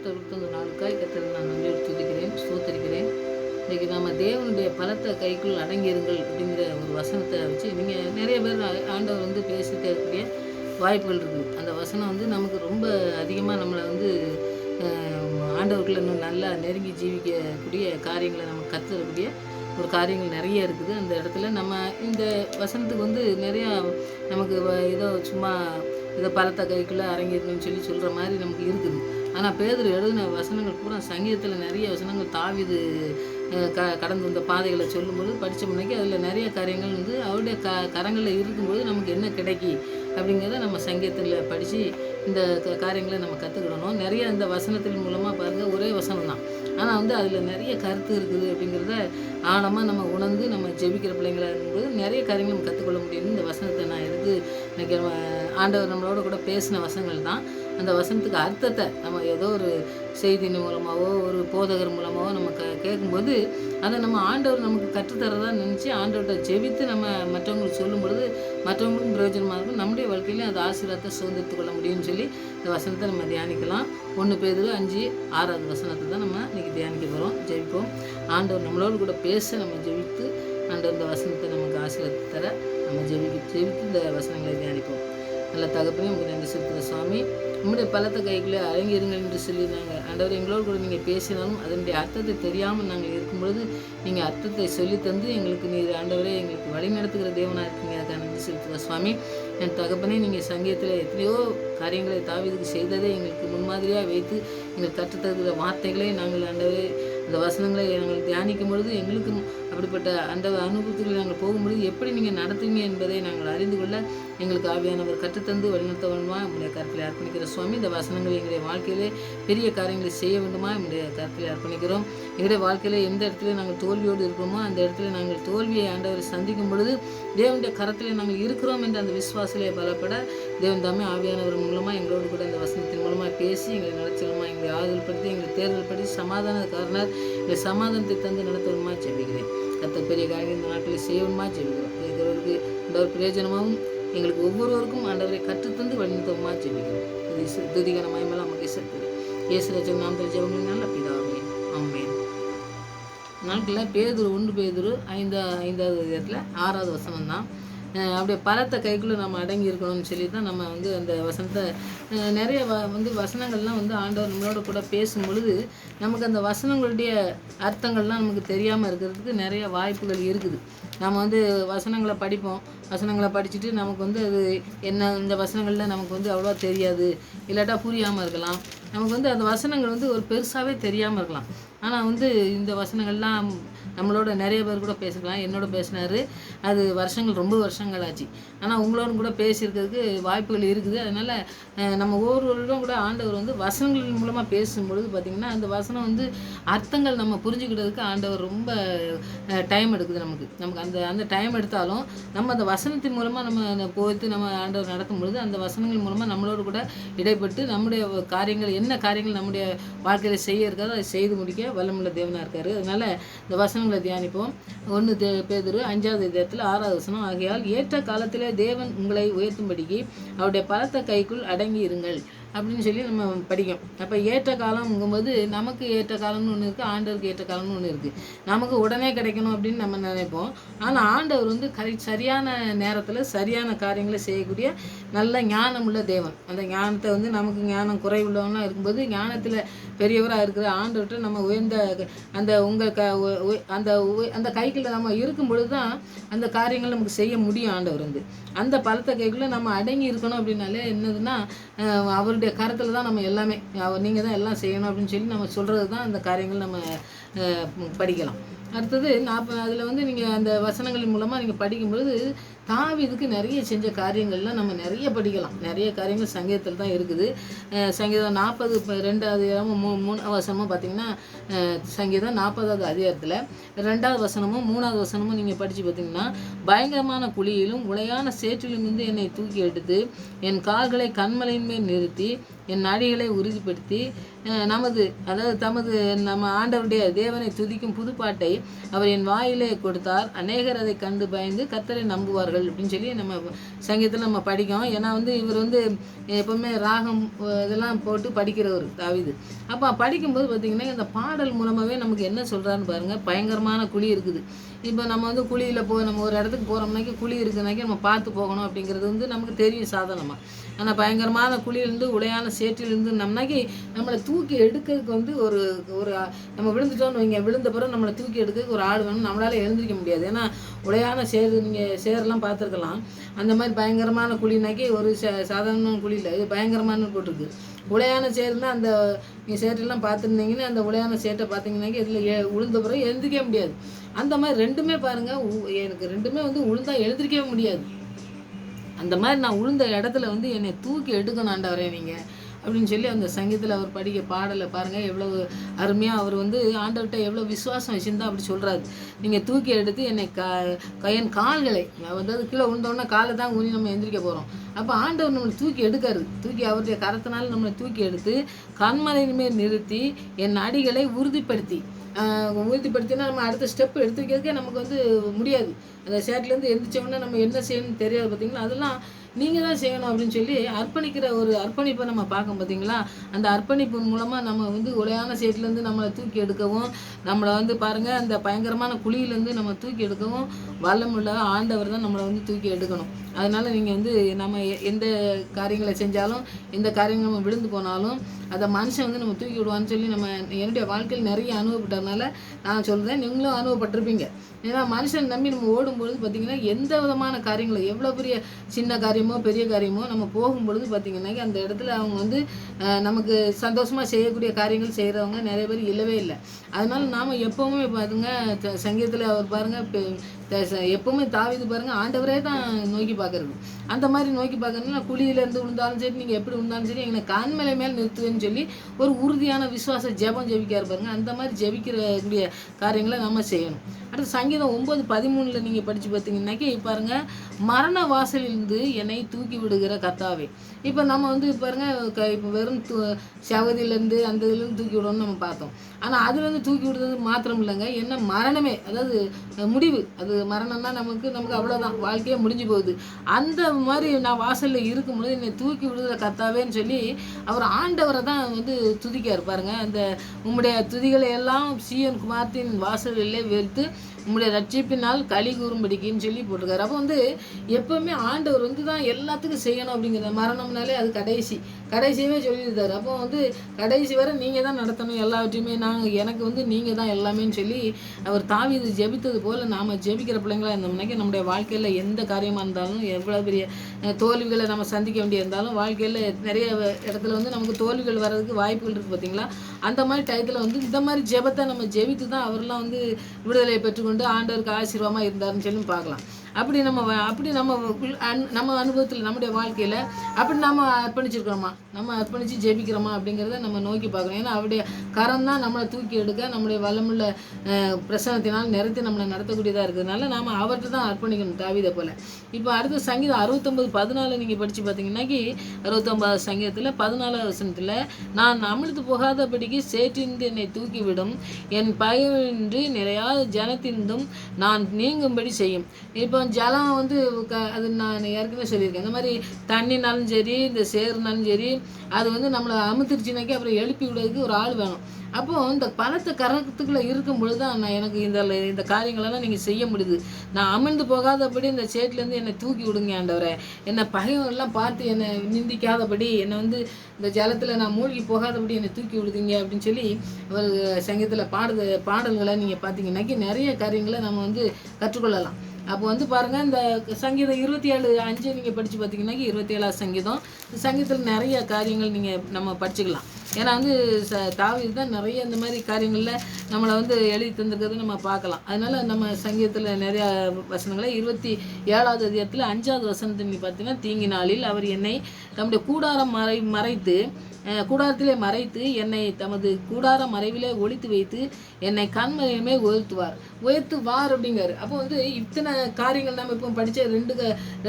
கர்த்தர் கொடுத்த இந்த நாளுக்காய் கர்த்தரை நான் நன்றியோடு துதிக்கிறேன், ஸ்தோத்தரிக்கிறேன். இன்றைக்கி நம்ம தேவனுடைய பலத்த கைக்குள் அடங்கியிருங்கள் அப்படிங்கிற ஒரு வசனத்தை வச்சு நீங்கள் நிறைய பேர் ஆண்டவர் வந்து பேசியிருக்கக்கூடிய வாய்ப்புகள் இருக்குது. அந்த வசனம் வந்து நமக்கு ரொம்ப அதிகமாக நம்மளை வந்து ஆண்டவர்களை இன்னும் நல்லா நெருங்கி ஜீவிக்கக்கூடிய காரியங்களை நம்ம கற்றுக்கக்கூடிய ஒரு காரியங்கள் நிறைய இருக்குது. அந்த இடத்துல நம்ம இந்த வசனத்துக்கு வந்து நிறையா நமக்கு ஏதோ சும்மா ஏதோ பலத்த கைக்குள்ளே அரங்கிருக்குன்னு சொல்கிற மாதிரி நமக்கு இருக்குது. ஆனால் பேதுரு எழுதின வசனங்கள் பூரா சங்கீதத்தில் நிறைய வசனங்கள் தாவீது கடந்து வந்த பாதைகளை சொல்லும்போது படித்த முன்னைக்கு அதில் நிறைய காரியங்கள் வந்து அவருடைய கரங்களில் இருக்கும்போது நமக்கு என்ன கிடைக்கி அப்படிங்கிறத நம்ம சங்கீதத்தில் படித்து இந்த காரியங்களை நம்ம கற்றுக்கிடணும். நிறைய இந்த வசனத்தின் மூலமாக பாருங்கள், ஒரே வசனம் தான், ஆனால் வந்து அதில் நிறைய கருத்து இருக்குது அப்படிங்கிறத ஆழமாக நம்ம உணர்ந்து நம்ம ஜெபிக்கிற பிள்ளைங்களாக இருக்கும்போது நிறைய காரியங்கள் நம்ம கற்றுக்கொள்ள முடியும்னு இந்த வசனத்தை நான் எடுத்து இன்றைக்கி ஆண்டவர் நம்மளோட கூட பேசின வசனங்கள் தான். அந்த வசனத்துக்கு அர்த்தத்தை நம்ம ஏதோ ஒரு செய்தியின் மூலமாகவோ ஒரு போதகர் மூலமாகவோ நம்ம கேட்கும்போது அதை நம்ம ஆண்டவர் நமக்கு கற்றுத்தரதாக நினச்சி ஆண்டவர்கிட்ட ஜெபித்து நம்ம மற்றவங்களுக்கு சொல்லும் பொழுது மற்றவங்களுக்கும் பிரயோஜனமாக இருக்கும். நம்முடைய வாழ்க்கையிலையும் அந்த ஆசீர்வாதத்தை சுதந்திரத்து கொள்ள முடியும்னு சொல்லி இந்த வசனத்தை நம்ம தியானிக்கலாம். 1 பேதுரு 5:6 வசனத்தை தான் நம்ம இன்றைக்கி தியானிக்க போகிறோம். ஜெபிப்போம். ஆண்டவர் நம்மளோடு கூட பேச நம்ம ஜெபித்து ஆண்டவர் இந்த வசனத்தை நமக்கு ஆசீர்வாதத்தை தர நம்ம ஜெபித்து இந்த வசனங்களை தியானிப்போம். நல்ல தகப்பனே, உங்களுக்கு நன்றி செலுத்துகிற சுவாமி. உங்களுடைய பலத்த கைக்குள்ளே அடங்கியிருங்கள் என்று சொல்லி நாங்கள் ஆண்டவர் எங்களோடு கூட நீங்கள் பேசினாலும் அதனுடைய அர்த்தத்தை தெரியாமல் நாங்கள் இருக்கும்பொழுது நீங்கள் அர்த்தத்தை சொல்லி தந்து எங்களுக்கு நீர் ஆண்டவரே எங்களுக்கு வழி நடத்துகிற தேவனாக இருக்கீங்க. அதுக்காக நன்றி செலுத்துகிற சுவாமி. என் தகப்பனே, நீங்கள் சங்கீதத்தில் எத்தனையோ காரியங்களை தாவீதுக்கு செய்ததை எங்களுக்கு முன்மாதிரியாக வைத்து எங்கள் கற்றுத்தருகிற வார்த்தைகளை நாங்கள் ஆண்டவரே அந்த வசனங்களை நாங்கள் தியானிக்கும் பொழுது எங்களுக்கும் அப்படிப்பட்ட அந்த அனுபவத்துக்கு நாங்கள் போகும்பொழுது எப்படி நீங்கள் நடத்துவீங்க என்பதை நாங்கள் அறிந்து கொள்ள எங்களுக்கு ஆவியானவர் கற்றுத்தந்து வழிநடத்தவனுமா நம்முடைய கருத்தில் அர்ப்பணிக்கிற சுவாமி. இந்த வசனங்கள் எங்களுடைய வாழ்க்கையிலே பெரிய காரியங்களை செய்ய வேண்டுமா நம்முடைய கருத்தில் அர்ப்பணிக்கிறோம். எங்களுடைய வாழ்க்கையில் எந்த இடத்துல நாங்கள் தோல்வியோடு இருக்கிறோமோ அந்த இடத்துல நாங்கள் தோல்வியை ஆண்டவரை சந்திக்கும் பொழுது தேவனுடைய கரத்தில் நாங்கள் இருக்கிறோம் என்ற அந்த விசுவாசத்திலே பலப்பட தேவன் தாமே ஆவியானவர் மூலமாக எங்களோடு கூட அந்த வசனத்தின் மூலமாக பேசி எங்களை நடத்தலுமா, எங்களை ஆறுதல்படுத்தி எங்களை தேர்தல் படுத்தி சமாதான காரணர் எங்களை சமாதானத்தை தந்து நடத்தணுமா ஜெபிக்கிறேன். கர்த்தர் பெரிய காரியம் இந்த நாட்டில் செய்யணுமா ஜெபிக்கிறோம். எங்களுக்கு இந்த ஒரு பிரயோஜனமாகவும் எங்களுக்கு ஒவ்வொருவருக்கும் ஆண்டவரை கற்றுத்தந்து வழிநடத்தவுமா ஜெபிக்கிறோம். இது துதிகர மயமெல்லாம் நமக்கு செலுத்துது. இயேசு ராஜன் நாமத்தில் ஜெபங்கள் நல்ல பிதாவே, ஆமென். நாட்களில் பேதுரு 1 பேதுரு 5வது இடத்துல 6வது வசனம் தான். அப்படியே பலத்த கைக்குள்ளே நம்ம அடங்கி இருக்கணும்னு சொல்லி தான் நம்ம வந்து அந்த வசனத்தை நிறைய வந்து வசனங்கள்லாம் வந்து ஆண்டவர் நம்மளோட கூட பேசும் பொழுது நமக்கு அந்த வசனங்களுடைய அர்த்தங்கள்லாம் நமக்கு தெரியாமல் இருக்கிறதுக்கு நிறைய வாய்ப்புகள் இருக்குது. நம்ம வந்து வசனங்களை படிப்போம், வசனங்களை படிச்சுட்டு நமக்கு வந்து அது என்ன இந்த வசனங்களில் நமக்கு வந்து அவ்வளோவா தெரியாது, இல்லாட்டா புரியாமல் இருக்கலாம். நமக்கு வந்து அந்த வசனங்கள் வந்து ஒரு பெருசாகவே தெரியாமல் இருக்கலாம். ஆனால் வந்து இந்த வசனங்கள்லாம் நம்மளோட நிறைய பேர் கூட பேசிக்கலாம். என்னோட பேசினார், அது ரொம்ப வருஷங்கள் ஆச்சு. ஆனால் உங்களோட கூட பேசியிருக்கிறதுக்கு வாய்ப்புகள் இருக்குது. அதனால் நம்ம ஒவ்வொருவரும் கூட ஆண்டவர் வந்து வசனங்கள் மூலமாக பேசும்பொழுது பார்த்திங்கன்னா அந்த வசனம் வந்து அர்த்தங்கள் நம்ம புரிஞ்சுக்கிட்டதுக்கு ஆண்டவர் ரொம்ப டைம் எடுக்குது. நமக்கு அந்த டைம் எடுத்தாலும் நம்ம அந்த வசனத்தின் மூலமாக நம்ம போய்த்து நம்ம ஆண்டவர் நடத்தும் பொழுது அந்த வசனங்கள் மூலமாக நம்மளோடு கூட இடைப்பட்டு நம்முடைய காரியங்கள் என்ன காரியங்கள் நம்முடைய வாழ்க்கையில் செய்ய இருக்காதோ அதை செய்து முடிக்க வல்லமுள்ள தேவனாக இருக்கார். அதனால் இந்த வசனங்களை தியானிப்போம். 1 பேதுரு 5வது இடத்துல 6வது வசனம், ஆகையால் ஏற்ற காலத்தில் தேவன் உங்களை உயர்த்தும்படிக்கு அவருடைய பலத்த கைக்குள் அடங்கி இருங்கள் அப்படின்னு சொல்லி நம்ம படிக்கும். அப்போ ஏற்ற காலம்ங்கும்போது நமக்கு ஏற்ற காலம்னு ஒன்று இருக்குது, ஆண்டவருக்கு ஏற்ற காலம்னு ஒன்று இருக்குது. நமக்கு உடனே கிடைக்கணும் அப்படின்னு நம்ம நினைப்போம். ஆனால் ஆண்டவர் வந்து சரியான நேரத்தில் சரியான காரியங்களை செய்யக்கூடிய நல்ல ஞானம் உள்ள தேவன். அந்த ஞானத்தை வந்து நமக்கு ஞானம் குறைவுள்ளவங்களாம் இருக்கும்போது ஞானத்தில் பெரியவராக இருக்கிற ஆண்டவர்கிட்ட நம்ம உயர்ந்த அந்த அந்த கைக்குள்ளே நம்ம இருக்கும் பொழுது தான் அந்த காரியங்கள் நமக்கு செய்ய முடியும். ஆண்டவர் வந்து அந்த பலத்த கைக்குள்ளே நம்ம அடங்கி இருக்கணும் அப்படின்னாலே என்னதுன்னா அவருடைய கருத்தில் தான் நம்ம எல்லாமே நீங்கள் தான் எல்லாம் செய்யணும் அப்படின்னு சொல்லி நம்ம சொல்கிறது தான் அந்த காரியங்கள் நம்ம படிக்கலாம். அடுத்தது அதில் வந்து நீங்கள் அந்த வசனங்களின் மூலமாக நீங்கள் படிக்கும்பொழுது தாவீதுக்கு நிறைய செஞ்ச காரியங்கள்லாம் நம்ம நிறைய படிக்கலாம். நிறைய காரியங்கள் சங்கீதத்தில் தான் இருக்குது. சங்கீதம் 40 2வது வசனமும் பார்த்திங்கன்னா சங்கீதம் 40வது அதிகாரத்தில் 2வது வசனமும் 3வது வசனமும் நீங்கள் படித்து பார்த்திங்கன்னா, பயங்கரமான குழியிலும் உளையான சேற்றிலும் இருந்து என்னை தூக்கி எடுத்து என் கால்களை கண்மலையின் மேல் நிறுத்தி என் அடிகளை உறுதிப்படுத்தி தமது நம்ம ஆண்டவருடைய தேவனை துதிக்கும் புதுப்பாட்டை அவர் என் வாயிலே கொடுத்தார். அநேகர் அதை கண்டு பயந்து கர்த்தரை நம்புவார்கள் பாடுங்கள் அப்படின்னு சொல்லி நம்ம சங்கீதத்தில் நம்ம படிக்கோம். ஏன்னா வந்து இவர் வந்து எப்போவுமே ராகம் இதெல்லாம் போட்டு படிக்கிறவர் தாவீது. அப்போ படிக்கும்போது பார்த்திங்கன்னா இந்த பாடல் மூலமாகவே நமக்கு என்ன சொல்கிறான்னு பாருங்கள். பயங்கரமான குழி இருக்குது. இப்போ நம்ம வந்து குழியில் நம்ம ஒரு இடத்துக்கு போகிறோம்னாக்கி குழி இருக்குனாக்கி நம்ம பார்த்து போகணும் அப்படிங்கிறது வந்து நமக்கு தெரியும் சாதாரணமாக. ஆனால் பயங்கரமான குழியிலேருந்து உடையான சேற்றிலிருந்து நம்மனாக்கி நம்மளை தூக்கி எடுக்கிறதுக்கு வந்து ஒரு ஒரு நம்ம விழுந்துட்டோம்னு வைங்க, விழுந்த பிறகு நம்மளை தூக்கி எடுக்கிறதுக்கு ஒரு ஆள் வேணும். நம்மளால் எழுந்திரிக்க முடியாது. ஏன்னா உடையான சேர், நீங்கள் சேரெல்லாம் பார்த்துருக்கலாம். அந்த மாதிரி பயங்கரமான குழினாக்கி ஒரு சாதாரண குழி இல்லை, இது பயங்கரமான போட்டிருக்கு. உடையான சேர்னா அந்த நீங்கள் சேற்றெல்லாம் பார்த்துருந்தீங்கன்னா அந்த உடையான சேட்டை பார்த்தீங்கன்னாக்கி இதில் உளுந்த பிறகு எழுந்திரிக்க முடியாது. அந்த மாதிரி ரெண்டுமே பாருங்கள், எனக்கு ரெண்டுமே வந்து உளுந்தா எழுந்திரிக்கவே முடியாது. அந்த மாதிரி நான் உளுந்த இடத்துல வந்து என்னை தூக்கி எடுக்கணும் ஆண்டவரே நீங்கள் அப்படின்னு சொல்லி அந்த சங்கீதத்தில் அவர் படிக்க பாடலை பாருங்கள். எவ்வளவு அருமையாக அவர் வந்து ஆண்டவர்கிட்ட எவ்வளோ விசுவாசம் வச்சுருந்தா அப்படி சொல்கிறாரு. நீங்கள் தூக்கி எடுத்து என்னை என் கால்களை, அதாவது கீழே விழுந்தோடனே காலை தான் ஊனி நம்ம எந்திரிக்க போகிறோம். அப்போ ஆண்டவர் நம்மளை தூக்கி எடுக்காரு. தூக்கி அவருடைய கரத்தினால நம்மளை தூக்கி எடுத்து கண்மலையின் மேல் நிறுத்தி என் அடிகளை உறுதிப்படுத்தினா நம்ம அடுத்த ஸ்டெப் எடுத்து வைக்கிறதுக்கே நமக்கு வந்து முடியாது. அந்த சேட்டிலேருந்து எந்திரிச்சோம்னா நம்ம என்ன செய்யணும்னு தெரியாது பார்த்தீங்களா. அதெல்லாம் நீங்கள் தான் செய்யணும் அப்படின்னு சொல்லி அர்ப்பணிக்கிற ஒரு அர்ப்பணிப்பை நம்ம பார்க்க பார்த்தீங்களா. அந்த அர்ப்பணிப்பு மூலமாக நம்ம வந்து உடையான சேட்டிலேருந்து நம்மளை தூக்கி எடுக்கவும், நம்மளை வந்து பாருங்கள் அந்த பயங்கரமான குழியிலேருந்து நம்ம தூக்கி எடுக்கவும் வல்லமுள்ள ஆண்டவர் தான் நம்மளை வந்து தூக்கி எடுக்கணும். அதனால் நீங்கள் வந்து நம்ம எந்த காரியங்களை செஞ்சாலும், எந்த காரியங்கள் நம்ம விழுந்து போனாலும் அதை மனுஷன் வந்து நம்ம தூக்கி விடுவான்னு சொல்லி நம்ம என்னுடைய வாழ்க்கையில் நிறைய அனுபவப்பட்டதுனால நான் சொல்கிறேன், நீங்களும் அனுபவப்பட்டிருப்பீங்க. ஏன்னா மனுஷன் நம்பி நம்ம ஓடும்பொழுது பார்த்திங்கன்னா எந்த விதமான காரியங்களை, எவ்வளோ பெரிய சின்ன காரியமோ பெரிய காரியமோ நம்ம போகும்பொழுது பார்த்திங்கன்னாக்கி அந்த இடத்துல அவங்க வந்து நமக்கு சந்தோஷமாக செய்யக்கூடிய காரியங்கள் செய்கிறவங்க நிறைய பேர் இல்லவே இல்லை. அதனால் நாம் எப்போவுமே பாருங்க சங்கீதத்தில் அவர் பாருங்கள் எப்போவுமே தாவீது பாருங்கள் ஆண்டவரே தான் நோக்கி பார்க்குறது. அந்த மாதிரி நோக்கி பார்க்கறதுனா குழியிலேருந்து விழுந்தாலும் சரி, நீங்கள் எப்படி விழுந்தாலும் சரி, எங்களை கண்மலை மேல் நிறுத்துவேன்னு சொல்லி ஒரு உறுதியான விசுவாச ஜெபம் ஜெபிக்கார் பாருங்க. அந்த மாதிரி ஜெபிக்கக்கூடிய காரியங்களை நம்ம செய்யணும். அடுத்து சங்கீதம் 9:13 நீங்கள் படித்து பார்த்தீங்கன்னாக்கி பாருங்கள், மரண வாசலிலிருந்து என்னை தூக்கி விடுகிற கர்த்தாவே. இப்போ நம்ம வந்து பாருங்கள் இப்போ வெறும் சவதியிலேருந்து அந்த இதுலேருந்து தூக்கி விடணும்னு நம்ம பார்த்தோம். ஆனால் அதுலேருந்து தூக்கி விடுறது மாத்திரம் இல்லைங்க, என்ன மரணமே, அதாவது முடிவு, அது மரணம்னா நமக்கு அவ்வளோதான், வாழ்க்கையே முடிஞ்சு போகுது. அந்த மாதிரி நான் வாசலில் இருக்கும்பொழுது என்னை தூக்கி விடுகிற கர்த்தாவேன்னு சொல்லி அவர் ஆண்டவரை தான் வந்து துதிக்கார் பாருங்கள். அந்த உம்முடைய துதிகளை எல்லாம் சீயோன் குமாரத்தின் வாசலிலே வைத்து உம்முடைய ரட்சிப்பினால் களி கூறும்படிக்குன்னு சொல்லி போட்டிருக்காரு. அப்போ வந்து எப்போவுமே ஆண்டவர் வந்து தான் எல்லாத்துக்கும் செய்யணும் அப்படிங்கிற, மரணம்னாலே அது கடைசியவே சொல்லியிருந்தார். அப்போ வந்து கடைசி வரை நீங்கள் தான் நடத்தணும் எல்லாவற்றையுமே, எனக்கு வந்து நீங்கள் தான் எல்லாமேன்னு சொல்லி அவர் தாவீது ஜெபித்தது போல் நாம் ஜெபிக்கிற பிள்ளைங்களாக இருந்தோம்னாக்கி நம்முடைய வாழ்க்கையில் எந்த காரியமாக இருந்தாலும், எவ்வளோ பெரிய தோல்விகளை நம்ம சந்திக்க வேண்டியிருந்தாலும், வாழ்க்கையில் நிறைய இடத்துல வந்து நமக்கு தோல்விகள் வர்றதுக்கு வாய்ப்புகள் இருக்குது பார்த்தீங்களா. அந்த மாதிரி டயத்தில் வந்து இந்த மாதிரி ஜெபத்தை நம்ம ஜெபித்து தான் அவரெல்லாம் வந்து விடுதலையை பெற்றுக்கொண்டு ஆண்டவருக்கு ஆசீர்வாதமாக இருந்தாருன்னு சொல்லி பார்க்கலாம். அப்படி நம்ம அனுபவத்தில் நம்முடைய வாழ்க்கையில் அப்படி நம்ம அர்ப்பணிச்சிருக்கிறோமா, நம்ம அர்ப்பணித்து ஜெபிக்கிறோமா அப்படிங்கிறத நம்ம நோக்கி பார்க்குறோம். ஏன்னா அவருடைய கரம் தான் நம்மளை தூக்கி எடுக்க, நம்முடைய வல்லமுள்ள பிரசனத்தினால் நிறுத்தி நம்மளை நடத்தக்கூடியதாக இருக்கிறதுனால நாம் அவர்கிட்ட தான் அர்ப்பணிக்கணும் தாவீதை போல். இப்போ அடுத்த சங்கீதம் 69:14 நீங்கள் படித்து பார்த்தீங்கன்னாக்கி 69 சங்கீதத்தில் 14வது வசனத்தில், நான் அமிழ்ந்து போகாதபடிக்கு சேற்றிருந்து என்னை தூக்கிவிடும், என் பகைவனின்றி நிறையாத ஜனத்தின்றும் நான் நீங்கும்படி செய்யும். இப்போ ஜலம் வந்து அது நான் ஏற்கனவே சொல்லியிருக்கேன், இந்த மாதிரி தண்ணினாலும் சரி, இந்த சேர்னாலும் சரி, அது வந்து நம்மளை அமுத்திருச்சுனாக்கி அப்புறம் எழுப்பி விடுறதுக்கு ஒரு ஆள் வேணும். அப்போது இந்த பலத்த கரத்துக்குள்ளே இருக்கும் பொழுது தான் எனக்கு இந்த காரியங்களெல்லாம் நீங்கள் செய்ய முடியுது. நான் அமிழ்ந்து போகாதபடி இந்த சேட்டிலேருந்து என்னை தூக்கி விடுங்க ஆண்டவரே, என்னை பகைவெல்லாம் பார்த்து என்னை நிந்திக்காதபடி, என்னை வந்து இந்த ஜலத்தில் நான் மூழ்கி போகாதபடி என்னை தூக்கி விடுதீங்க அப்படின்னு சொல்லி ஒரு சங்கீதத்தில் பாடல்களை நீங்கள் பார்த்தீங்கன்னாக்கி நிறைய காரியங்களை நம்ம வந்து கற்றுக்கொள்ளலாம். அப்போ வந்து பாருங்கள், இந்த சங்கீதம் 27:5 நீங்கள் படித்து பார்த்தீங்கன்னாக்கி 27வது சங்கீதம், இந்த சங்கீதத்தில் நிறைய காரியங்கள் நம்ம படிச்சுக்கலாம். ஏன்னா வந்து தாவீது தான் நிறைய இந்த மாதிரி காரியங்களில் நம்மளை வந்து எழுதி தந்திருக்கிறது நம்ம பார்க்கலாம். அதனால் நம்ம சங்கீதத்தில் நிறையா வசனங்களை 27வது அதிகாரத்தில் 5வது வசனத்தை நீங்கள் பார்த்தீங்கன்னா, தீங்கி நாளில் அவர் என்னை தம்முடைய கூடாரம் மறைத்து கூடாரத்திலே மறைத்து என்னை தமது கூடார மறைவிலே ஒளித்து வைத்து என்னை கண்மலையுமே உயர்த்துவார் அப்படிங்காரு. அப்போ வந்து இத்தனை காரியங்கள் நம்ம இப்போ படித்த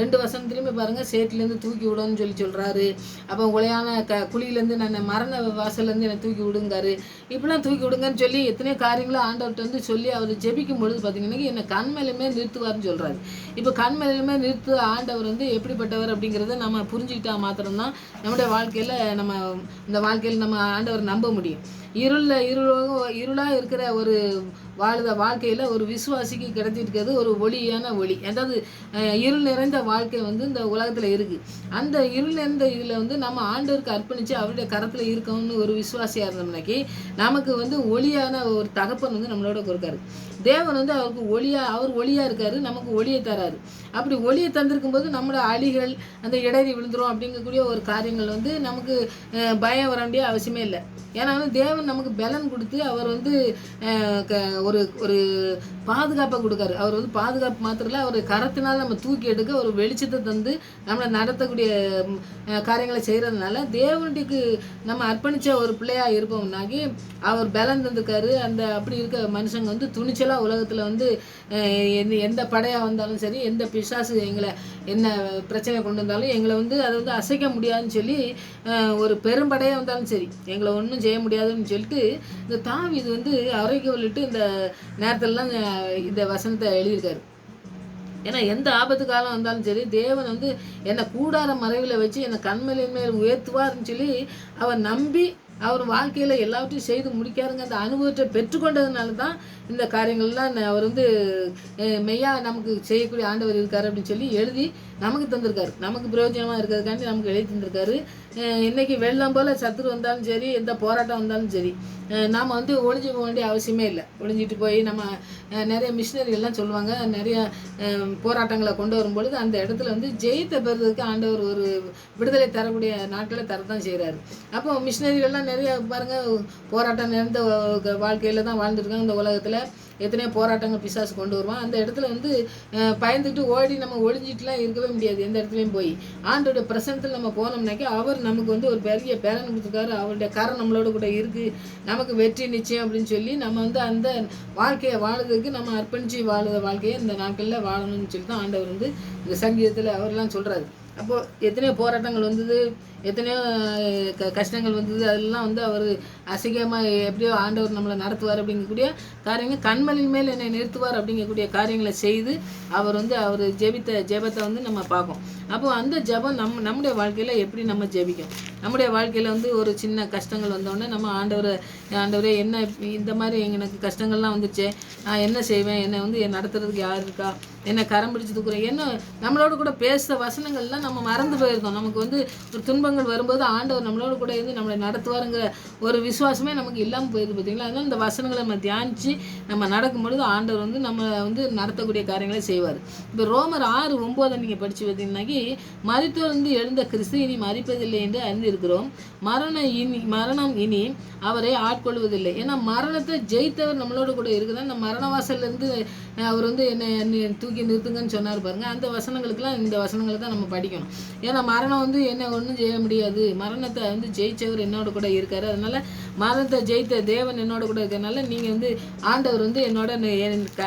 ரெண்டு வசனத்துலையுமே பாருங்கள், சேட்டிலேருந்து தூக்கி விடணும்னு சொல்கிறாரு. அப்போ உலையான குழியிலேருந்து நான் மரண வாசல்லேருந்து என்னை தூக்கி விடுங்காரு. இப்படிலாம் தூக்கி விடுங்கன்னு சொல்லி எத்தனையோ காரியங்களை ஆண்டவர்கிட்ட வந்து சொல்லி அவர் ஜெபிக்கும் பொழுது பார்த்தீங்கன்னா என்னை கண்மலையுமே நிறுத்துவார்னு சொல்கிறாரு. இப்போ கண்மலையுமே நிறுத்து ஆண்டவர் வந்து எப்படிப்பட்டவர் அப்படிங்கிறத நம்ம புரிஞ்சுக்கிட்டா மாத்திரம்தான் நம்முடைய வாழ்க்கையில் நம்ம இந்த வாழ்க்கையில் நம்ம ஆண்டவர் நம்ப முடியும். இருளாக இருக்கிற ஒரு வாழ்க்கையில் ஒரு விசுவாசிக்கு கிடைச்சிருக்கிறது ஒரு ஒளியான ஒளி. அதாவது இருள் நிறைந்த வாழ்க்கை வந்து இந்த உலகத்தில் இருக்குது. அந்த இருள் நிறைந்த இதில் வந்து நம்ம ஆண்டவருக்கு அர்ப்பணித்து அவருடைய கரத்தில் இருக்கணும்னு ஒரு விசுவாசியாக இருந்தோம்னாக்கி நமக்கு வந்து ஒளியான ஒரு தகப்பன் வந்து நம்மளோட கொடுக்காரு. தேவன் வந்து அவர் ஒளியாக இருக்காரு, நமக்கு ஒளியை தராரு. அப்படி ஒளியை தந்திருக்கும் போது நம்மளோட அழிகள் அந்த இடறி விழுந்துரும் அப்படிங்கக்கூடிய ஒரு காரியங்கள் வந்து நமக்கு பயம் வர வேண்டிய அவசியமே இல்லை. ஏன்னா வந்து தேவன் நமக்கு பலன் கொடுத்து அவர் வந்து ஒரு ஒரு பாதுகாப்பை கொடுக்காரு. அவர் வந்து பாதுகாப்பு மாத்திரல அவர் கரத்தினால் நம்ம தூக்கி எடுக்க ஒரு வெளிச்சத்தை தந்து நம்மளை நடத்தக்கூடிய காரியங்களை செய்கிறதுனால தேவனுக்கு நம்ம அர்ப்பணித்த ஒரு பிள்ளையாக இருப்போம்னாக்கி அவர் பலன் தந்துக்காரு. அந்த அப்படி இருக்க மனுஷங்க வந்து துணிச்சலாக உலகத்தில் வந்து எந்த படையாக வந்தாலும் சரி, எந்த பிசாசு எங்களை என்ன பிரச்சனை கொண்டு வந்தாலும் எங்களை வந்து அதை வந்து அசைக்க முடியாதுன்னு சொல்லி, ஒரு பெரும்படையாக வந்தாலும் சரி எங்களை ஒன்றும் செய்ய முடியாதுன்னு சொல்லிட்டு இந்த தாவீது வந்து அறைக்கவிட்டு இந்த நேரத்திலலாம் இந்த வசனத்தை எழுதியிருக்காரு. ஏன்னா எந்த ஆபத்து காலம் வந்தாலும் சரி தேவன் வந்து என்னை கூடார மறைவில் வச்சு என்னை கண்மலையின் மேல் உயர்த்துவார்னு சொல்லி அவர் நம்பி அவர் வாழ்க்கையில் எல்லாவற்றையும் செய்து முடிக்காருங்க. அந்த அனுபவத்தை பெற்றுக்கொண்டதுனால தான் இந்த காரியங்கள்லாம் அவர் வந்து மெய்யாக நமக்கு செய்யக்கூடிய ஆண்டவர் இருக்கார் அப்படின்னு சொல்லி எழுதி நமக்கு தந்திருக்காரு. நமக்கு பிரயோஜனமாக இருக்கிறதுக்காண்டி நமக்கு எழுதி தந்திருக்காரு. இன்றைக்கி வெள்ளம் போல் சத்துரு வந்தாலும் சரி, எந்த போராட்டம் வந்தாலும் சரி, நாம் வந்து ஒளிஞ்சு போக வேண்டிய அவசியமே இல்லை. ஒளிஞ்சிட்டு போய் நம்ம நிறைய மிஷினரிகள்லாம் சொல்லுவாங்க, நிறைய போராட்டங்களை கொண்டு வரும்பொழுது அந்த இடத்துல வந்து ஜெயித்த பெறுறதுக்கு ஆண்டவர் ஒரு விடுதலை தரக்கூடிய நாட்களை தரத்தான் செய்கிறாரு. அப்போ மிஷினரிகள்லாம் நிறைய பாருங்கள் போராட்டம் நிறைந்த வாழ்க்கையில் தான் வாழ்ந்துருக்காங்க. இந்த உலகத்தில் எத்தனையோ போராட்டங்கள் பிசாசு கொண்டு வருவான். அந்த இடத்துல வந்து பயந்துட்டு ஓடி நம்ம ஒளிஞ்சிட்டுலாம் இருக்கவே முடியாது. எந்த இடத்துலையும் போய் ஆண்டோட பிரசனத்தில் நம்ம போனோம்னாக்கி அவர் நமக்கு வந்து ஒரு பெரிய பேரன் கொடுத்துருக்காரு. அவருடைய கரம் நம்மளோட கூட இருக்குது, நமக்கு வெற்றி நிச்சயம் அப்படின்னு சொல்லி நம்ம வந்து அந்த வாழ்க்கையை வாழுறதுக்கு நம்ம அர்ப்பணித்து வாழுற வாழ்க்கையை இந்த நாட்களில் வாழணும்னு சொல்லி தான் ஆண்டவர் வந்து இந்த சங்கீதத்தில் அவர்லாம் சொல்கிறாரு. அப்போது எத்தனையோ போராட்டங்கள் வந்தது, எத்தனையோ கஷ்டங்கள் வந்தது, அதெல்லாம் வந்து அவர் அசிங்கமாக எப்படியோ ஆண்டவர் நம்மளை நடத்துவார் அப்படிங்கக்கூடிய காரியங்கள், கண்மலின் மேல் என்னை நிறுத்துவார் அப்படிங்கக்கூடிய காரியங்களை செய்து அவர் வந்து அவர் ஜெபத்தை வந்து நம்ம பார்ப்போம். அப்போது அந்த ஜெபம் நம்முடைய வாழ்க்கையில் எப்படி நம்ம ஜெபிக்கும். நம்முடைய வாழ்க்கையில் வந்து ஒரு சின்ன கஷ்டங்கள் வந்தோடனே நம்ம ஆண்டவரே என்ன இந்த மாதிரி எனக்கு கஷ்டங்கள்லாம் வந்துச்சே, நான் என்ன செய்வேன், என்னை வந்து நடத்துறதுக்கு யார் இருக்கா, என்னை கரம் பிடிச்சி தூக்குறேன், என்ன நம்மளோட கூட பேசுகிற வசனங்கள்லாம் நம்ம மறந்து போயிருந்தோம். நமக்கு வந்து ஒரு துன்பங்கள் வரும்போது ஆண்டவர் நம்மளோட கூட இருந்து நம்மளை நடத்துவாருங்கிற ஒரு விசுவாசமே நமக்கு இல்லாமல் போயிடுது பார்த்தீங்களா. அதனால் இந்த வசனங்களை நம்ம தியானித்து நம்ம நடக்கும்பொழுது ஆண்டவர் வந்து நம்ம வந்து நடத்தக்கூடிய காரியங்களை செய்வார். இப்போ ரோமர் 6:9 நீங்கள் படித்து பார்த்தீங்கன்னாக்கி, மரித்தோர் வந்து எழுந்த கிறிஸ்து இனி மரிப்பதில்லை என்று அறிந்து இருக்கிறோம், மரணம் இனி அவரை ஆட்கொள்வதில்லை. ஏன்னா மரணத்தை ஜெயித்தவர் நம்மளோட கூட இருக்குதான். இந்த மரண வாசல்லேருந்து அவர் வந்து என்னை தூக்கி நிறுத்துங்கன்னு சொன்னார் பாருங்க. அந்த வசனங்களுக்கெல்லாம் இந்த வசனங்களை தான் நம்ம படிக்கணும். ஏன்னா மரணம் வந்து என்ன ஒன்றும் செய்ய முடியாது, மரணத்தை வந்து ஜெயிச்சவர் என்னோட கூட இருக்காரு. அதனால மரணத்தை ஜெயித்த தேவன் என்னோட கூட இருக்கிறதுனால நீங்கள் வந்து ஆண்டவர் வந்து என்னோட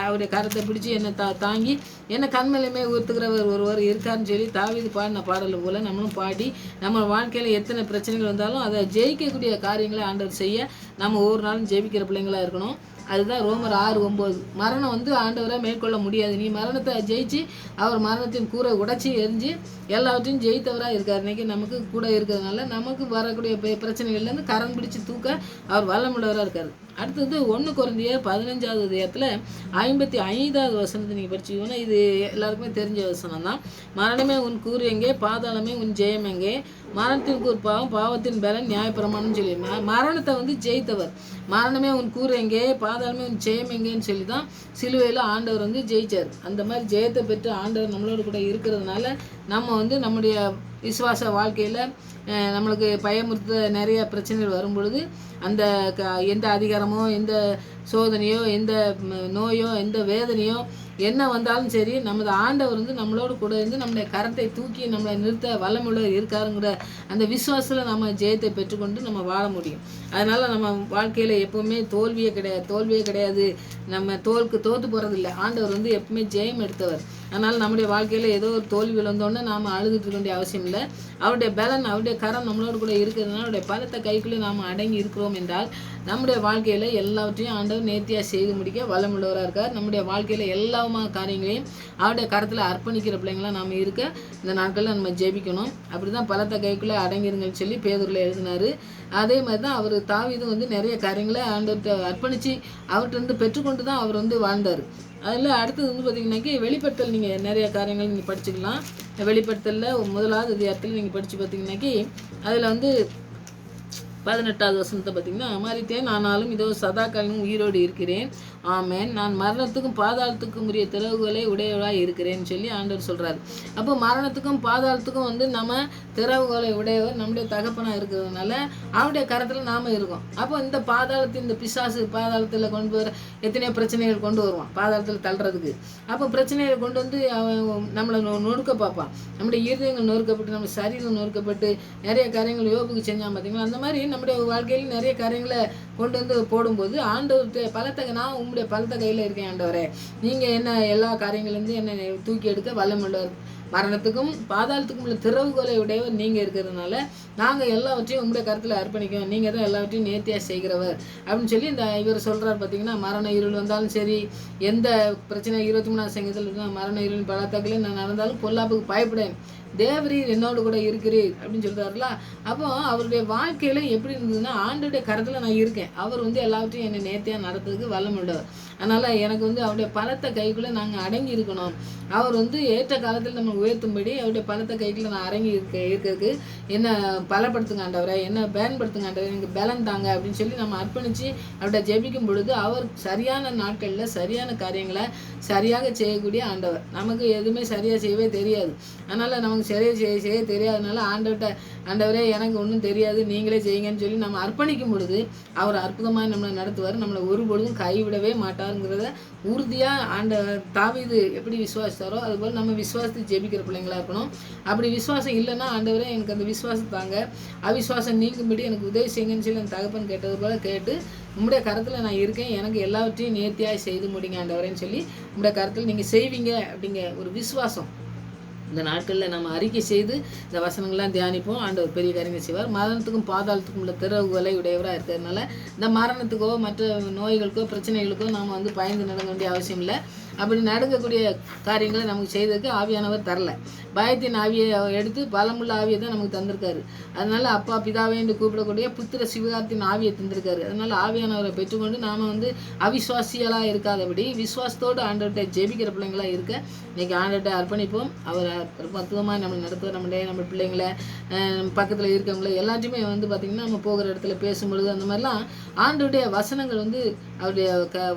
அவருடைய கரத்தை பிடிச்சி என்னை தாங்கி என்னை கண்மலையுமே உயர்த்துக்கிறவர் ஒருவர் இருக்காருன்னு சொல்லி தாவீது பாடின பாடல் போல நம்மளும் பாடி நம்ம வாழ்க்கையில் எத்தனை பிரச்சனைகள் வந்தாலும் அதை ஜெயிக்கக்கூடிய காரியங்களை ஆண்டவர் செய்ய நம்ம ஒவ்வொரு நாளும் ஜெயிக்கிற பிள்ளைங்களா இருக்கணும். அதுதான் ரோமர் 6:9. மரணம் வந்து ஆண்டவரை மேற்கொள்ள முடியாது. நீ மரணத்தை ஜெயிச்சு அவர் மரணத்தின் கூரை உடைச்சி எரிஞ்சு எல்லாவற்றையும் ஜெயித்தவராக இருக்கார். இன்றைக்கி நமக்கு கூட இருக்கிறதுனால நமக்கு வரக்கூடிய பிரச்சனைகள்லேருந்து கரம் பிடிச்சி தூக்க அவர் வல்லமுள்ளவராக இருக்கார். அடுத்தது 1 கொரிந்தியர் 15வது அதிகாரத்தில் 55வது வசனத்தை நீங்கள் படிச்சுக்கோன்னா இது எல்லாருக்குமே தெரிஞ்ச வசனம் தான். மரணமே உன் கூறு எங்கே, பாதாளமே உன் ஜெயம் எங்கே, மரணத்திற்கு ஒரு பாவம், பாவத்தின் பலன் நியாயப்பிரமாணம்னு சொல்லி மரணத்தை வந்து ஜெயித்தவர். மரணமே உன் கூறு எங்கே, பாதாளமே உன் ஜெயம் எங்கேன்னு சொல்லி தான் சிலுவையில் ஆண்டவர் வந்து ஜெயிச்சார். அந்த மாதிரி ஜெயத்தை பெற்று ஆண்டவர் நம்மளோட கூட இருக்கிறதுனால நம்ம வந்து நம்முடைய விசுவாச வாழ்க்கையில் நம்மளுக்கு பயமுறுத்த நிறைய பிரச்சனைகள் வரும் பொழுது அந்த எந்த அதிகாரமோ எந்த சோதனையோ எந்த நோயோ எந்த வேதனையோ என்ன வந்தாலும் சரி, நமது ஆண்டவர் வந்து நம்மளோடு கூட இருந்து நம்மளுடைய கரத்தை தூக்கி நம்மளை நிறுத்த வல்லமுள்ளவர் இருக்காருங்கிற அந்த விசுவாசத்தில் நம்ம ஜெயத்தை பெற்றுக்கொண்டு நம்ம வாழ முடியும். அதனால் நம்ம வாழ்க்கையில் எப்போவுமே தோல்வியே கிடையாது. நம்ம தோற்று போகிறதில்லை. ஆண்டவர் வந்து எப்பவுமே ஜெயம் எடுத்தவர். அதனால் நம்முடைய வாழ்க்கையில் ஏதோ ஒரு தோல்வியில் வந்தோடனே நாம் அழுதுட்டு இருக்க வேண்டிய அவசியம் இல்லை. அவருடைய பலன், அவருடைய கரம் நம்மளோடு கூட இருக்கிறதுனால அவருடைய பலத்த கைக்குள்ளே நாம் அடங்கி இருக்கிறோம் என்றால் நம்முடைய வாழ்க்கையில் எல்லாவற்றையும் ஆண்டவர் நேர்த்தியாக செய்து முடிக்க வல்லமுள்ளவராக இருக்கார். நம்முடைய வாழ்க்கையில் எல்லா காரியங்களையும் அவருடைய கரத்தில் அர்ப்பணிக்கிற பிள்ளைங்களாம் நாம் இருக்க இந்த நாட்களில் நம்ம ஜெபிக்கணும். அப்படி தான் பலத்த கைக்குள்ளே அடங்கிருங்கன்னு சொல்லி பேதுருல எழுதினார். அதே மாதிரி தான் அவர் தாவீதும் வந்து நிறைய காரியங்களை ஆண்டவர்கிட்ட அர்ப்பணித்து அவர்கிட்ட வந்து பெற்றுக்கொண்டு தான் அவர் வந்து வாழ்ந்தார். அதில் அடுத்தது வந்து பார்த்திங்கனாக்கி வெளிப்படுத்தல், நீங்கள் நிறைய காரியங்கள் நீங்கள் படிச்சுக்கலாம். வெளிப்படுத்தலில் 1வது அதிகாரத்தில் நீங்கள் படித்து பார்த்திங்கனாக்கி அதில் வந்து 18வது வசனத்தை பார்த்திங்கன்னா, மரித்தேன் ஆனாலும் இதோ சதா காலம் உயிரோடு இருக்கிறேன், ஆமேன், நான் மரணத்துக்கும் பாதாளத்துக்கும் உரிய திறவுகளை உடையவளாக இருக்கிறேன்னு சொல்லி ஆண்டவர் சொல்கிறார். அப்போ மரணத்துக்கும் பாதாளத்துக்கும் வந்து நம்ம திறவுகளை உடையவர் நம்முடைய தகப்பனாக இருக்கிறதுனால அவருடைய கரத்தில் நாம் இருக்கோம். அப்போ இந்த இந்த பிசாசு பாதாளத்தில் கொண்டு வர எத்தனையோ பிரச்சனைகள் கொண்டு வருவான், பாதாளத்தில் தள்ளுறதுக்கு. அப்போ பிரச்சனைகளை கொண்டு வந்து நம்மளை நொறுக்க பார்ப்பான். நம்முடைய இருதயங்கள் நொறுக்கப்பட்டு நம்ம சரீரம் நொறுக்கப்பட்டு நிறைய காரியங்கள் யோபுக்கு செஞ்சான் பார்த்தீங்களா. அந்த மாதிரி நம்முடைய வாழ்க்கையில் நிறைய காரியங்களை கொண்டு வந்து போடும்போது ஆண்டவர் நான் உங்களுடைய பலத்த கையில் இருக்கேன் ஆண்டவரே, நீங்கள் என்ன எல்லா காரியங்கள்லேருந்து என்னை தூக்கி எடுக்க வல்லமுள்ளவர், மரணத்துக்கும் பாதாளத்துக்கும் உள்ள திறவுகோலை உடையவர் நீங்கள் இருக்கிறதுனால நாங்கள் எல்லாவற்றையும் உங்களுடைய கருத்தில் அர்ப்பணிக்கோம், நீங்கள் தான் எல்லாவற்றையும் நேர்த்தியாக செய்கிறவர் அப்படின்னு சொல்லி இந்த இவர் சொல்கிறார். பார்த்தீங்கன்னா, மரண இருள் வந்தாலும் சரி, எந்த பிரச்சனை 23ஆம் சங்கீதத்தில் இருந்தால் மரண இருளின் பலத்தாக்கில் நான் நடந்தாலும் பொல்லாப்புக்கு பயப்படேன், தேவரீர் என்னோடு கூட இருக்கிறீர் அப்படின்னு சொல்கிறாருல. அப்போ அவருடைய வாழ்க்கையில் எப்படி இருந்ததுன்னா, ஆண்டோடைய கருத்தில் நான் இருக்கேன், அவர் வந்து எல்லாவற்றையும் என்னை நேர்த்தியாக நடத்துறதுக்கு வல்லமுள்ளவர். அதனால் எனக்கு வந்து அவருடைய பலத்த கைக்குள்ளே நாங்கள் அடங்கி இருக்கணும். அவர் வந்து ஏற்ற காலத்தில் நம்ம உயர்த்தும்படி அவருடைய பலத்த கைக்குள்ளே நான் அடங்கி இருக்கிறதுக்கு என்ன பலப்படுத்துங்க ஆண்டவரை, என்ன பயன்படுத்துங்க ஆண்டவரை, எனக்கு பலன் தாங்க அப்படின்னு சொல்லி நம்ம அர்ப்பணித்து அவர்கிட்ட ஜெபிக்கும் பொழுது அவர் சரியான நாட்களில் சரியான காரியங்களை சரியாக செய்யக்கூடிய ஆண்டவர். நமக்கு எதுவுமே சரியாக செய்யவே தெரியாது. அதனால் நமக்கு சரியாக செய்ய தெரியாதனால ஆண்டவரே எனக்கு ஒன்றும் தெரியாது, நீங்களே செய்யுங்கன்னு சொல்லி நம்ம அர்ப்பணிக்கும் பொழுது அவர் அற்புதமாக நம்மளை நடத்துவார். நம்மளை ஒருபொழுதும் கைவிடவே மாட்டாருங்கிறத உறுதியாக தாவீது எப்படி விசுவாசித்தாரோ அதுபோல் நம்ம விசுவாசத்தை ஜெபிக்கிற பிள்ளைங்களா இருக்கணும். அப்படி விசுவாசம் இல்லைன்னா, ஆண்டவரே எனக்கு அந்த விசுவாசம் தாங்க, அவிசுவாசம் நீங்கும்படி எனக்கு உதவி செய்யுங்கன்னு சொல்லி என் தகப்பன் கேட்டது போல் கேட்டு, உங்களுடைய கருத்தில் நான் இருக்கேன், எனக்கு எல்லாவற்றையும் நேர்த்தியாக செய்து முடிங்க ஆண்டவரேன்னு சொல்லி உங்களுடைய கருத்தில் நீங்கள் செய்வீங்க அப்படிங்க ஒரு விசுவாசம் இந்த நாட்களில் நம்ம அறிக்கை செய்து இந்த வசனங்கள்லாம் தியானிப்போம். ஆண்டவர் பெரிய காரியங்கள் செய்வார். மரணத்துக்கும் பாதாளத்துக்கும் உள்ள திறவுகளை உடையவராக இருக்கிறதுனால இந்த மரணத்துக்கோ மற்ற நோய்களுக்கோ பிரச்சனைகளுக்கோ நாம் வந்து பயந்து நடக்க வேண்டிய அவசியம் இல்லை. அப்படி நடுங்கக்கூடிய காரியங்களை நமக்கு செய்ததுக்கு ஆவியானவர் தரல. பயத்தின் ஆவியை எடுத்து பலமுள்ள ஆவியை தான் நமக்கு தந்திருக்காரு. அதனால அப்பா பிதாவே என்று கூப்பிடக்கூடிய புத்திர சிவகாரத்தின் ஆவியை தந்திருக்காரு. அதனால ஆவியானவரை பெற்றுக்கொண்டு நாம் வந்து அவிசுவாசிகளாக இருக்காதபடி விசுவாசத்தோடு ஆண்டவர்கிட்ட ஜெபிக்கிற பிள்ளைங்களாக இருக்க இன்னைக்கு ஆண்டவர்கிட்ட அர்ப்பணிப்போம். அவர் அற்புதமாக நம்ம நடத்துவார். நம்ம பிள்ளைங்களை பக்கத்தில் இருக்கவங்கள எல்லாத்தையுமே வந்து பார்த்திங்கன்னா நம்ம போகிற இடத்துல பேசும்பொழுது அந்த மாதிரிலாம் ஆண்டவருடைய வசனங்கள் வந்து அவருடைய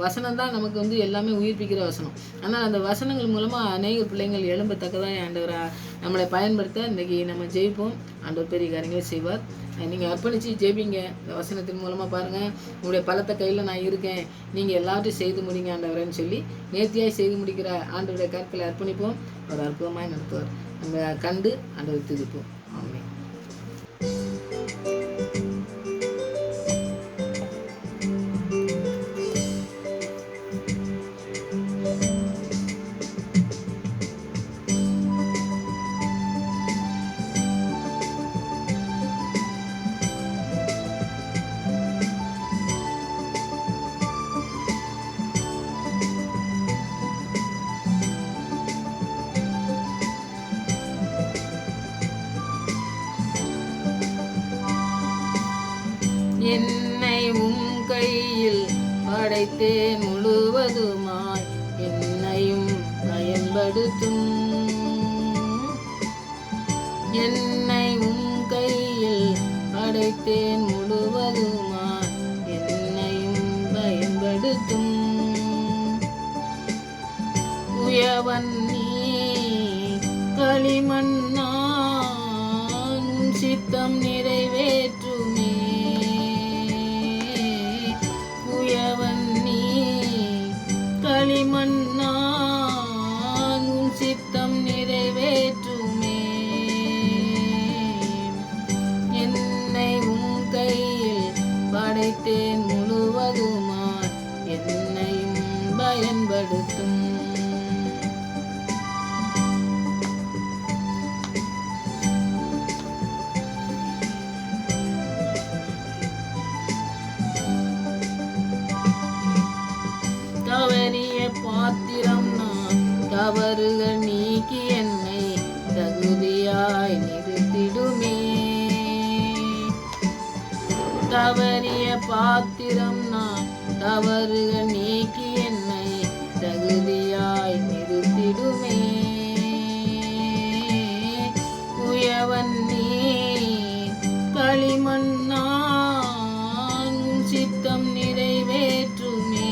வசனம் தான் நமக்கு வந்து எல்லாமே உயிர்ப்பிக்கிற வசனம். ஆனால் அந்த வசனங்கள் மூலமாக அநேக பிள்ளைங்கள் எழும்பத்தக்கதாக ஆண்டவரை நம்மளை பயன்படுத்த இன்றைக்கி நம்ம ஜெயிப்போம். ஆண்டவர் பெரிய காரியங்களை செய்வார். நீங்கள் அர்ப்பணித்து ஜெயிப்பீங்க. இந்த வசனத்தின் மூலமாக பாருங்கள், உங்களுடைய பலத்த கையில் நான் இருக்கேன், நீங்கள் எல்லாத்தையும் செய்து முடிங்க ஆண்டவரேன்னு சொல்லி நேர்த்தியாக செய்து முடிக்கிற ஆண்டவருடைய கருத்தில் அர்ப்பணிப்போம். அவர் அற்புதமாக நடத்துவார். நம்ம கண்டு ஆண்டவர் துதிப்போம். ஆமென். என்னை உம் கையில் படைத்தேன் முழுவதுமாய், என்னையும் பயன்படுத்தும். என்னை உம் கையில் படைத்தேன் முழுவதுமாய், என்னையும் பயன்படுத்தும். உயவன் நீ களிமண்ணா சித்தம் நிறைவேற்றுமே. குயவன் நீ களிமண்ணான் உன் சித்தம் நிறைவேற்றுமே. என்னை உன் கையில் படைத்தேன் முழுவதுமாய் என்னையும் பயன்படுத்தும். தவறிய பாத்திரம் நான், தவறுகள் நீக்கி என்னை தகுதியாய் நிறுத்திடுமே. தவறிய பாத்திரம் நான், தவறுகள் நீக்கி என்னை தகுதியாய் நிறுத்திடுமே. குயவன் நீ களிமண்ணான் உன் சித்தம் நிறைவேற்றுமே.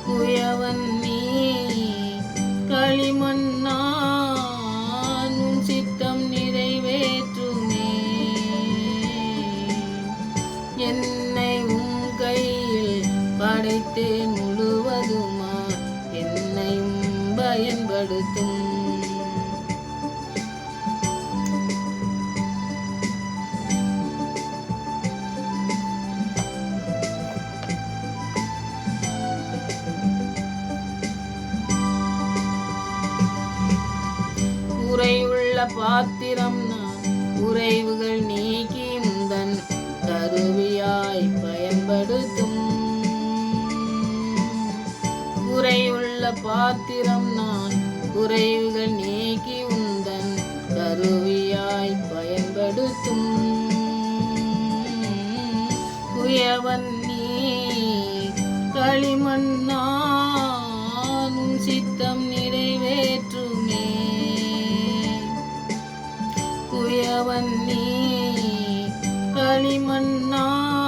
குயவன் நீ களிமண்ணான் உன் சித்தம் நிறைவேற்றுமே. என்னை உன் கையில் படைத்தேன் முழுவதுமாய் என்னையும் பயன்படுத்தும். குறைவுள்ள பாத்திரம் நான், குறைவுகள் நீக்கி முந்தன் கருவியாய் பயன்படுத்தும். குறைவுள்ள பாத்திரம் நான், குறைவுகள் நீக்கி உந்தன் கருவியாய் பயன்படுத்தும். குயவன் நீ களிமண்ணான் உன் சித்தம் நிறைவேற்றுமே. குயவன் நீ களிமண்ணான்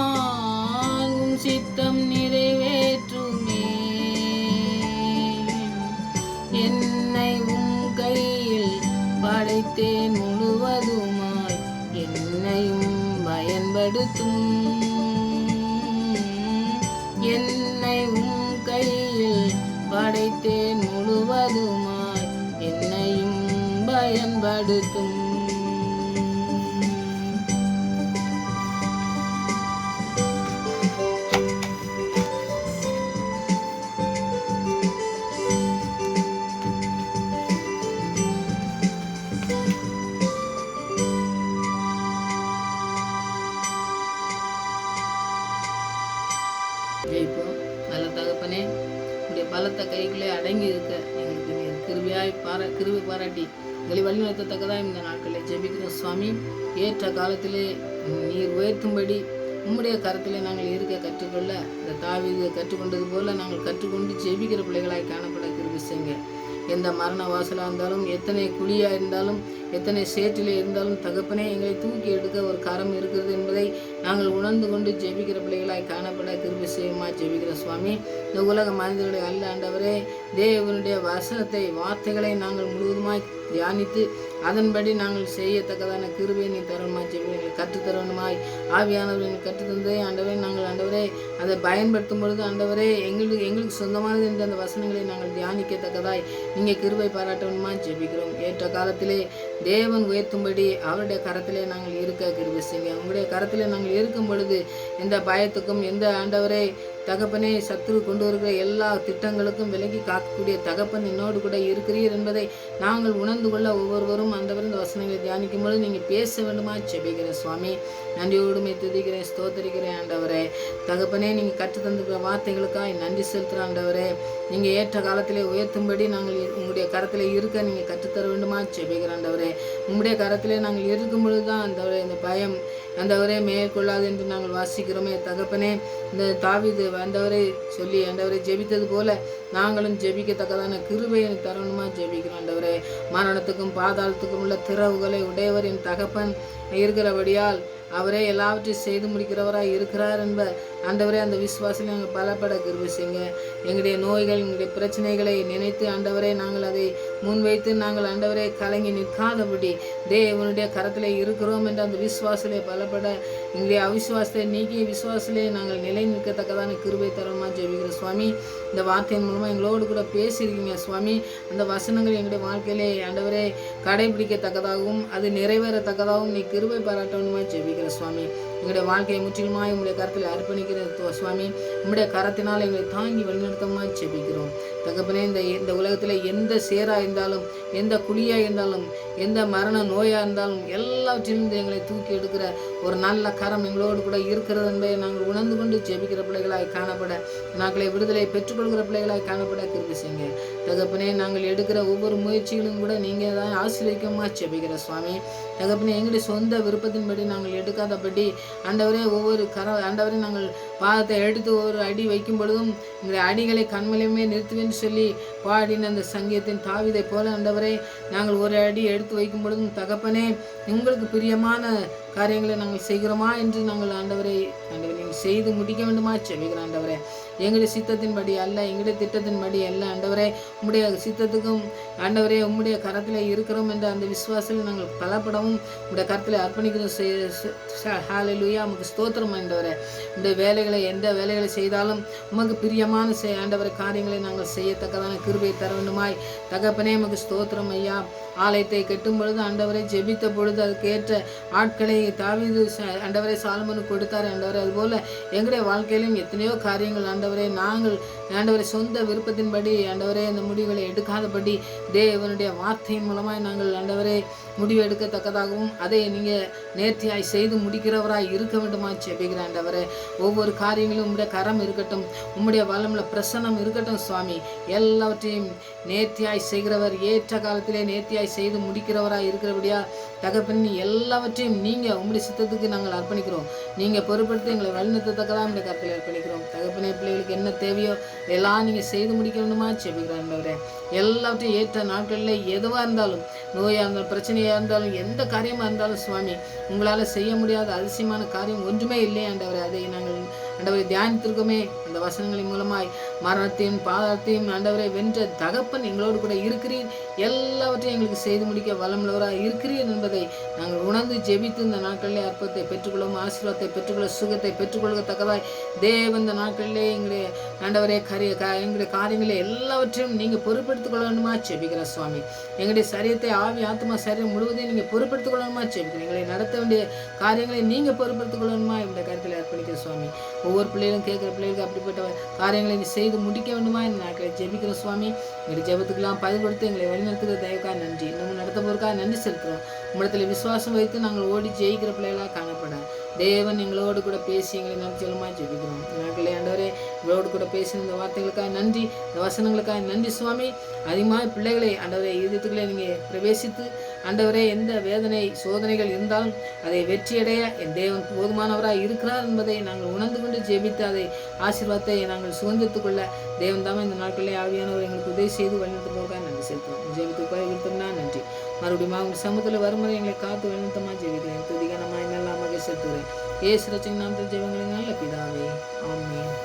உன் சித்தம் நிறைவேற்றுமே. என்னை உன் கையில் படைத்தேன் முழுவதுமாய் என்னையும் பயன்படுத்தும். என்னை உன் கையில் படைத்தேன் முழுவதுமாய் என்னையும் பயன்படுத்தும். ஜெயிப்போம். நல்ல தகப்பனே, உடைய பலத்த கைகளே அடங்கி இருக்க எங்களுக்கு நீர் கிருபை பாராட்டி எங்களை வழிநடத்தத்தக்கதாக இந்த நாட்களை ஜெபிக்கிறோம் சுவாமி. ஏற்ற காலத்திலே நீர் உயர்த்தும்படி உம்முடைய கரத்திலே நாங்கள் இருக்க கற்றுக்கொள்ள இந்த தாவீது கற்றுக்கொண்டது போல நாங்கள் கற்றுக்கொண்டு ஜெபிக்கிற பிள்ளைகளாய் காணப்பட கிருபை செய்யுங்க. எந்த மரண வாசலாக இருந்தாலும், எத்தனை குழியாக இருந்தாலும், எத்தனை சேற்றிலே இருந்தாலும் தகப்பனே எங்களை தூக்கி எடுக்க ஒரு கரம் இருக்கிறது என்பதை நாங்கள் உணர்ந்து கொண்டு ஜெபிக்கிற பிள்ளைகளாய் காணப்பட கிருபை செய்யுமா ஜெபிக்கிற சுவாமி. இந்த உலக மனிதர்களை அல்ல ஆண்டவரே, தேவனுடைய வசனத்தை வார்த்தைகளை நாங்கள் முழுவதுமாய் தியானித்து அதன்படி நாங்கள் செய்யத்தக்கதான கிருபையை நீ தரணுமா ஜெபிகளை கற்றுத்தரணுமாய் ஆவியானவர்கள் கற்றுத்தந்தே ஆண்டவரே. நாங்கள் ஆண்டவரே அதை பயன்படுத்தும் பொழுது ஆண்டவரே எங்களுக்கு சொந்தமானது என்ற அந்த வசனங்களை நாங்கள் தியானிக்கத்தக்கதாய் நீங்கள் கிருபை பாராட்டணுமா ஜெபிக்கிறோம். ஏற்ற காலத்திலே தேவன் உயர்த்தும்படி அவருடைய கரத்திலே நாங்கள் இருக்க கிருபை செய்யுங்க. உங்களுடைய கரத்திலே நாங்கள் இருக்கும் பொழுது எந்த பயத்துக்கும், எந்த ஆண்டவரே தகப்பனே சத்துரு கொண்டு வருகிற எல்லா திட்டங்களுக்கும் விலகி காக்கக்கூடிய தகப்பன் என்னோடு கூட இருக்கிறீர் என்பதை நாங்கள் உணர்ந்து கொள்ள ஒவ்வொருவரும் ஆண்டவர் இந்த வசனங்களை தியானிக்கும் பொழுது நீங்கள் பேச வேண்டுமா ஜெபிக்கிற சுவாமி. நன்றியோடுமை துதிக்கிறேன், ஸ்தோத்தரிக்கிறேன் ஆண்டவரே. தகப்பனே நீங்கள் கற்று தந்துக்கிற வார்த்தைகளுக்காக நன்றி செலுத்துகிற ஆண்டவரே. நீங்கள் ஏற்ற காலத்திலே உயர்த்தும்படி நாங்கள் உங்களுடைய கரத்திலே இருக்க நீங்கள் கற்றுத்தர வேண்டுமா ஜெபிக்கிற ஆண்டவரே. உங்களுடைய கரத்திலே நாங்கள் இருக்கும் பொழுது தான் ஆண்டவரே இந்த பயம் ஆண்டவரே மேற்கொள்ளாது என்று நாங்கள் வாசிக்கிறோமே தகப்பனே. இந்த தாவீது ஆண்டவரை சொல்லி ஆண்டவரை ஜெபித்தது போல நாங்களும் ஜெபிக்கத்தக்கதான கிருபையை தரணுமா ஜெபிக்கிறோம் ஆண்டவரே. மரணத்துக்கும் பாதாளத்துக்கும் உள்ள திறவுகளை உடையவர் என் தகப்பன் இருக்கிறபடியால் அவரே எல்லாவற்றையும் செய்து முடிக்கிறவராக இருக்கிறார் என்ப ஆண்டவரே அந்த விசுவாசத்தில் நாங்கள் பலப்பட கிருபை செய்யுங்க. எங்களுடைய நோய்கள், எங்களுடைய பிரச்சனைகளை நினைத்து ஆண்டவரே நாங்கள் அதை முன்வைத்து நாங்கள் ஆண்டவரே கலங்கி நிற்காதபடி தேவனுடைய கரத்திலே இருக்கிறோம் என்ற அந்த விசுவாசத்திலே பலப்பட எங்களுடைய அவிசுவாசத்தை நீக்கி விசுவாசத்திலே நாங்கள் நிலை நிற்கத்தக்கதான கிருபை தரமாக ஜெபிக்கிற சுவாமி. இந்த வார்த்தையின் மூலமாக எங்களோடு கூட பேசியிருக்கீங்க சுவாமி. அந்த வசனங்கள் எங்களுடைய வாழ்க்கையிலே ஆண்டவரே கடைபிடிக்கத்தக்கதாகவும் அது நிறைவேறத்தக்கதாகவும் நீ கிருபை பாராட்டணுமா ஜெபிக்கிற சுவாமி. எங்களுடைய வாழ்க்கையை முற்றிலுமாய் உங்களுடைய கரத்தில் அர்ப்பணிக்கிற சுவாமி. உங்களுடைய கரத்தினால் எங்களை தாங்கி வழிநடத்தமா ஜெபிக்கிறோம் தகப்பனே. இந்த உலகத்தில் எந்த சேராக இருந்தாலும், எந்த குழியாக இருந்தாலும், எந்த மரண நோயாக இருந்தாலும் எல்லாவற்றிலிருந்து எங்களை தூக்கி எடுக்கிற ஒரு நல்ல கரம் எங்களோடு கூட இருக்கிறது என்பதை நாங்கள் உணர்ந்து கொண்டு ஜெபிக்கிற பிள்ளைகளாய் காணப்பட, நாங்களை விடுதலை பெற்றுக்கொள்கிற பிள்ளைகளாய் காணப்பட கிருபை செய்யுங்க தகப்பனே. நாங்கள் எடுக்கிற ஒவ்வொரு முயற்சிகளும் கூட நீங்கள் தான் ஆசீர்வதிக்கமாக ஜெபிக்கிற சுவாமி. தகப்பனே, எங்களுடைய சொந்த விருப்பத்தின்படி நாங்கள் எடுக்காதபடி ஆண்டவரே ஒவ்வொரு ஆண்டவரே நாங்கள் பாதத்தை எடுத்து ஒரு அடி வைக்கும் பொழுதும் எங்களுடைய அடிகளை கண்மலையுமே நிறுத்துவேன்னு சொல்லி பாடின அந்த சங்கீதத்தின் தாவீதை போல ஆண்டவரே நாங்கள் ஒரு அடி எடுத்து வைக்கும் பொழுதும் தகப்பனே உங்களுக்கு பிரியமான காரியங்களை நாங்கள் செய்கிறோமா என்று நாங்கள் ஆண்டவரை நீங்கள் செய்து முடிக்க வேண்டுமா செபிக்கிறோம் ஆண்டவரே. எங்களுடைய சித்தத்தின்படி அல்ல, எங்களுடைய திட்டத்தின்படி அல்ல ஆண்டவரே, உம்முடைய சித்தத்துக்கும் ஆண்டவரே உம்முடைய கரத்தில் இருக்கிறோம் என்ற அந்த விசுவாசத்தில் நாங்கள் பலப்படவும் உம்முடைய கரத்தில் அர்ப்பணிக்கிறோம். ஹல்லேலூயா, உமக்கு ஸ்தோத்திரம் ஆண்டவரே. இந்த வேலைகளை எந்த வேலைகளை செய்தாலும் உமக்கு பிரியமான ஆண்டவரை காரியங்களை நாங்கள் செய்யத்தக்கதான கிருபை தர வேண்டுமாய் தகப்பனே உமக்கு ஸ்தோத்திரம் ஐயா. ஆலயத்தை கட்டும் பொழுது ஆண்டவரை ஜெபித்த பொழுது அதுக்கேற்ற ஆட்களை தாவீது ஆண்டவரை சாலமோனுக்கு கொடுத்தார் ஆண்டவரை. அதுபோல் எங்களுடைய வாழ்க்கையிலும் எத்தனையோ காரியங்கள் ஆண்டவரை நாங்கள் ஆண்டவரை சொந்த விருப்பத்தின்படி ஆண்டவரே அந்த முடிவுகளை எடுக்காதபடி தேவனுடைய வார்த்தையின் மூலமாய் நாங்கள் ஆண்டவரை முடிவு எடுக்கத்தக்கதாகவும் அதை நீங்கள் நேர்த்தியாய் செய்து முடிக்கிறவராய் இருக்க வேண்டுமா ஜெபிக்கிற ஆண்டவரே. ஒவ்வொரு காரியங்களும் உம்முடைய கரம் இருக்கட்டும், உம்முடைய வளமுள்ள பிரசன்னம் இருக்கட்டும் சுவாமி. எல்லாவற்றையும் நேர்த்தியாய் செய்கிறவர், ஏற்ற காலத்திலே நேர்த்தியாய் செய்து முடிக்கிறவராய் இருக்கிறபடியா தகப்பன் எல்லாவற்றையும் நீங்கள் உம்முடைய சித்தத்துக்கு நாங்கள் அர்ப்பணிக்கிறோம். நீங்கள் பொறுப்படுத்தி எங்களை வழிநடத்தத்தக்கதான் உங்களுடைய கருத்தில் அர்ப்பணிக்கிறோம் தகப்பனே. பிள்ளைகளுக்கு என்ன தேவையோ எல்லாம் நீங்கள் செய்து முடிக்க வேண்டுமா ஜெபிக்கிறேன் ஆண்டவரே. எல்லாவற்றையும் ஏற்ற நாட்களில் எதுவாக இருந்தாலும், நோயாக இருந்தாலும், பிரச்சனையாக இருந்தாலும், எந்த காரியமாக இருந்தாலும் சுவாமி உங்களால் செய்ய முடியாத அதிசயமான காரியம் ஒன்றுமே இல்லை ஆண்டவரே. அதை நாங்கள் ஆண்டவரை தியானித்திருக்கோமே. அந்த வசனங்களின் மூலமாய் மரணத்தையும் பாதாளத்தையும் ஆண்டவரை வென்ற தகப்பன் எங்களோடு கூட இருக்கிறீர், எல்லாவற்றையும் எங்களுக்கு செய்து முடிக்க வளமுள்ளவராக இருக்கிறீர் என்பதை நாங்கள் உணர்ந்து ஜெபித்து இந்த நாட்களிலே அற்பத்தை பெற்றுக்கொள்ளும், ஆசீர்வாதத்தை பெற்றுக்கொள்ள, சுகத்தை பெற்றுக்கொள்ளத்தக்கதாய் தேவன் இந்த நாட்களிலே எங்களுடைய ஆண்டவரே எங்களுடைய காரியங்களை எல்லாவற்றையும் நீங்கள் பொறுப்படுத்திக் கொள்ள வேண்டுமா ஜெபிக்கிற சுவாமி. எங்களுடைய சரீரத்தை ஆவி ஆத்மா சரீரம் முழுவதையும் நீங்கள் பொறுப்படுத்திக் கொள்ளணுமா ஜெபிக்கிறேன். எங்களை நடத்த வேண்டிய காரியங்களை நீங்கள் பொறுப்படுத்திக் கொள்ளணுமா இந்த கருத்தில் அர்ப்பணிக்கிற சுவாமி. ஒவ்வொரு பிள்ளைகளும் கேட்குற பிள்ளைகளுக்கு அப்படிப்பட்ட காரியங்களை நீ செய்து முடிக்க வேண்டுமா இந்த நாட்களை ஜெபிக்கிற சுவாமி. எங்களுடைய ஜெபத்துக்கெல்லாம் பதில் கொடுத்து எங்களை வழிநடத்துகிற தயவுக்காக நன்றி, இன்னும் நடத்த போருக்காக நன்றி செலுத்துகிறோம். உம்மிடத்தில் விசுவாசம் வைத்து நாங்கள் ஓடி ஜெயிக்கிற பிள்ளைகளாக காணப்பட தேவன் எங்களோடு கூட பேசி எங்களை நடிச்சலமாக ஜெபிக்கிறோம். நாட்களே ஆண்டவரே எங்களோடு கூட பேசின இந்த வார்த்தைகளுக்காக நன்றி, இந்த வசனங்களுக்காக நன்றி சுவாமி. அதிகமாக பிள்ளைகளை ஆண்டவரே இதயத்துக்களை நீங்கள் பிரவேசித்து ஆண்டவரே எந்த வேதனை சோதனைகள் இருந்தாலும் அதை வெற்றியடைய என் தேவன் போதுமானவராக இருக்கிறார் என்பதை நாங்கள் உணர்ந்து கொண்டு ஜெபித்து அதை ஆசீர்வாதத்தை நாங்கள் சுதந்திரத்துக் கொள்ள தேவன் தாமே இந்த நாட்களிலே ஆவியானவர் எங்களுக்கு உதவி செய்து வழிநடத்துவதற்காக நன்றி செலுத்துவோம். ஜெபித்துக்காக விழுத்தோம்னா நன்றி. மறுபடியும் உங்கள் சமூகத்தில் வருமுறை எங்களை காத்து வழிநடத்தமாக ஜெபிக்கிறேன். துதிகனமாக என்னெல்லாம் செலுத்துகிறேன். ஏசு ரட்சகர் நாமத்தில் ஜெபங்களின் நல்ல பிதாவே, ஆமென்.